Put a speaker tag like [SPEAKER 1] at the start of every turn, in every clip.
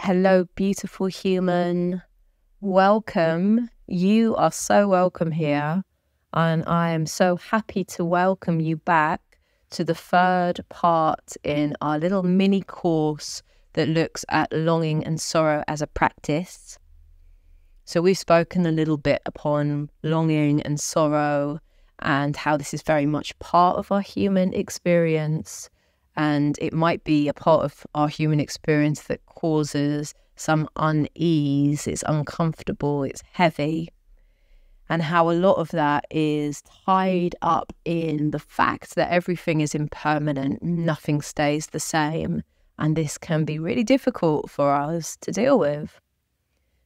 [SPEAKER 1] Hello, beautiful human. Welcome. You are so welcome here. And I am so happy to welcome you back to the third part in our little mini course that looks at longing and sorrow as a practice. So we've spoken a little bit upon longing and sorrow and how this is very much part of our human experience. And it might be a part of our human experience that causes some unease, it's uncomfortable, it's heavy. And how a lot of that is tied up in the fact that everything is impermanent, nothing stays the same. And this can be really difficult for us to deal with.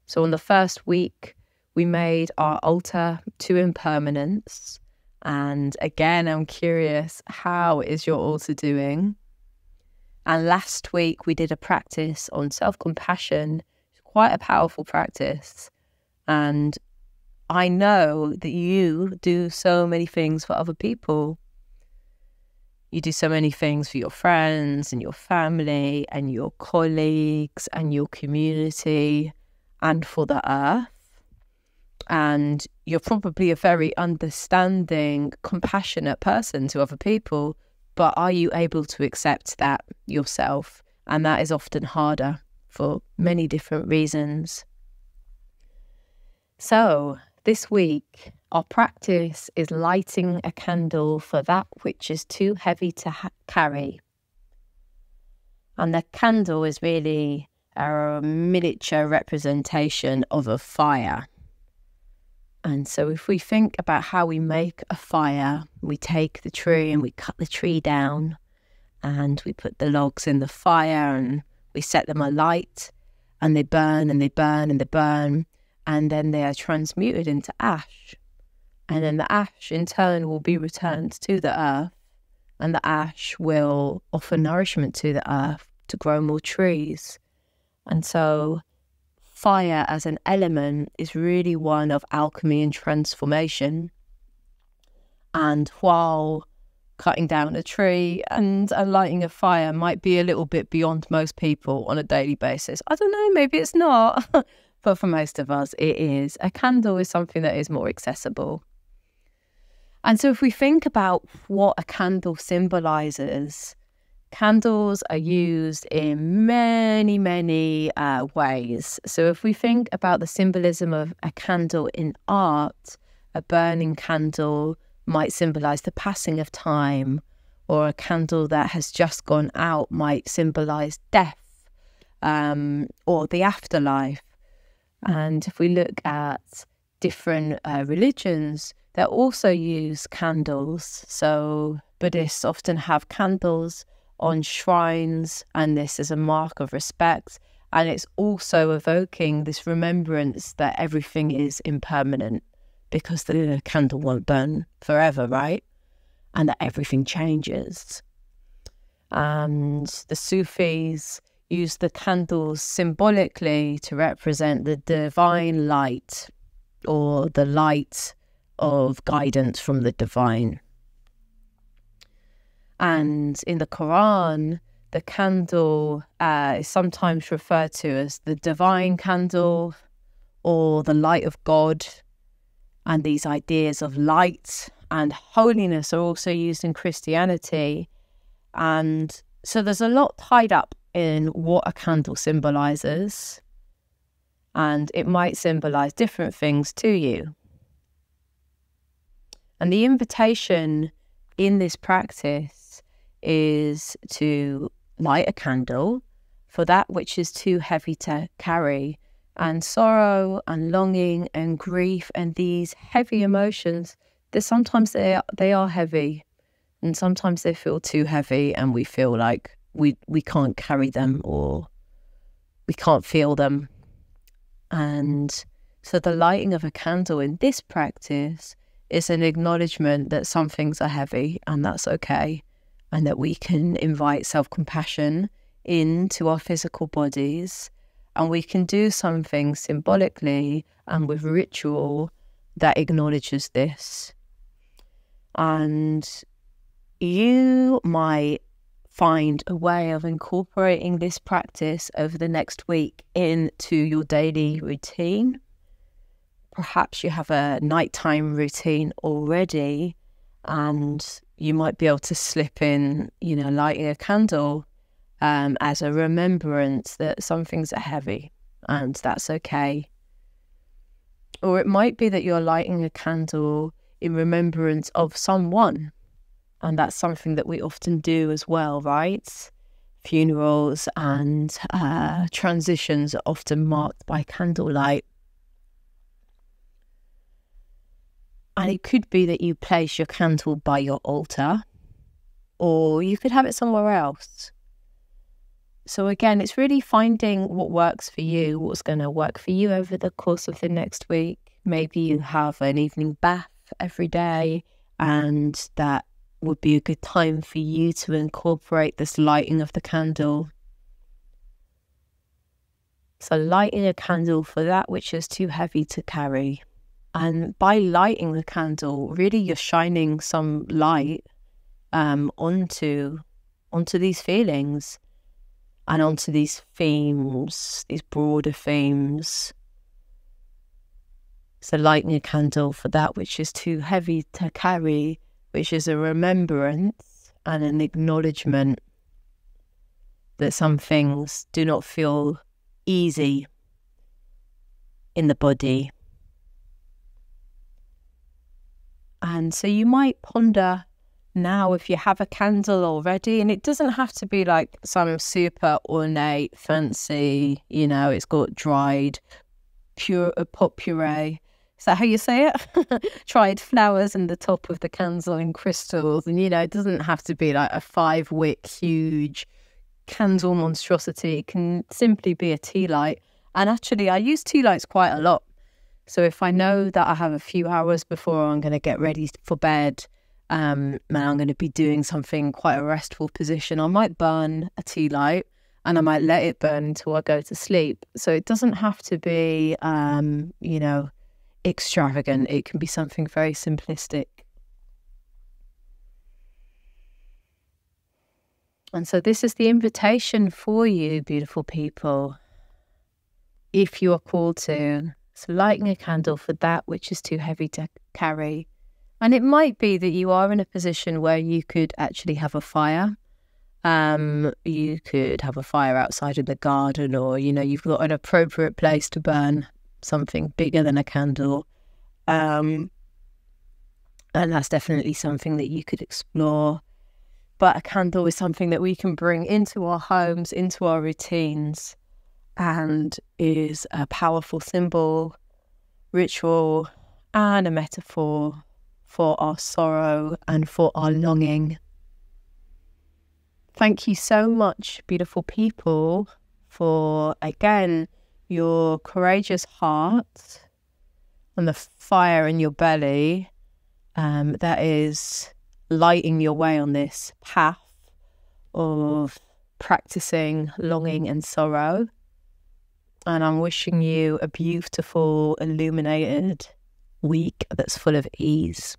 [SPEAKER 1] So on the first week, we made our altar to impermanence. And again, I'm curious, how is your altar doing? And last week, we did a practice on self-compassion. It's quite a powerful practice. And I know that you do so many things for other people. You do so many things for your friends and your family and your colleagues and your community and for the earth. And you're probably a very understanding, compassionate person to other people. But are you able to accept that yourself? And that is often harder for many different reasons. So this week, our practice is lighting a candle for that which is too heavy to carry. And the candle is really a miniature representation of a fire. And so if we think about how we make a fire, we take the tree and we cut the tree down and we put the logs in the fire and we set them alight and they burn and they burn and they burn and then they are transmuted into ash. And then the ash in turn will be returned to the earth and the ash will offer nourishment to the earth to grow more trees. And so fire as an element is really one of alchemy and transformation. And while cutting down a tree and lighting a fire might be a little bit beyond most people on a daily basis, I don't know, maybe it's not, but for most of us it is. A candle is something that is more accessible. And so if we think about what a candle symbolizes, candles are used in many, many ways. So if we think about the symbolism of a candle in art, a burning candle might symbolize the passing of time, or a candle that has just gone out might symbolize death or the afterlife. And if we look at different religions, they also use candles. So Buddhists often have candles on shrines, and this is a mark of respect, and it's also evoking this remembrance that everything is impermanent because the candle won't burn forever, right? And that everything changes. And the Sufis use the candles symbolically to represent the divine light or the light of guidance from the divine. And in the Quran, the candle is sometimes referred to as the divine candle or the light of God. And these ideas of light and holiness are also used in Christianity. And so there's a lot tied up in what a candle symbolizes. And it might symbolize different things to you. And the invitation in this practice is to light a candle for that which is too heavy to carry. And sorrow and longing and grief and these heavy emotions, sometimes they are heavy, and sometimes they feel too heavy and we feel like we can't carry them or we can't feel them. And so the lighting of a candle in this practice is an acknowledgement that some things are heavy and that's okay, and that we can invite self-compassion into our physical bodies, and we can do something symbolically and with ritual that acknowledges this. And you might find a way of incorporating this practice over the next week into your daily routine. Perhaps you have a nighttime routine already, and you might be able to slip in, lighting a candle as a remembrance that some things are heavy, and that's okay. Or it might be that you're lighting a candle in remembrance of someone, and that's something that we often do as well, right? Funerals and transitions are often marked by candlelight. And it could be that you place your candle by your altar, or you could have it somewhere else. So again, it's really finding what works for you, what's going to work for you over the course of the next week. Maybe you have an evening bath every day, and that would be a good time for you to incorporate this lighting of the candle. So lighting a candle for that which is too heavy to carry. And by lighting the candle, really you're shining some light onto these feelings and onto these themes, these broader themes. So lighting a candle for that which is too heavy to carry, which is a remembrance and an acknowledgement that some things do not feel easy in the body. And so you might ponder now, if you have a candle already, and it doesn't have to be like some super ornate, fancy, it's got dried pot puree. Is that how you say it? Dried flowers in the top of the candle in crystals. And, it doesn't have to be like a 5-wick huge candle monstrosity. It can simply be a tea light. And actually, I use tea lights quite a lot. So if I know that I have a few hours before I'm going to get ready for bed, and I'm going to be doing something quite a restful position, I might burn a tea light and I might let it burn until I go to sleep. So it doesn't have to be, extravagant. It can be something very simplistic. And so this is the invitation for you, beautiful people, if you are called to. So lighting a candle for that which is too heavy to carry. And it might be that you are in a position where you could actually have a fire. You could have a fire outside in the garden, or, you've got an appropriate place to burn something bigger than a candle. And that's definitely something that you could explore. But a candle is something that we can bring into our homes, into our routines, and is a powerful symbol, ritual, and a metaphor for our sorrow and for our longing. Thank you so much, beautiful people, for, again, your courageous heart and the fire in your belly that is lighting your way on this path of practicing longing and sorrow. And I'm wishing you a beautiful, illuminated week that's full of ease.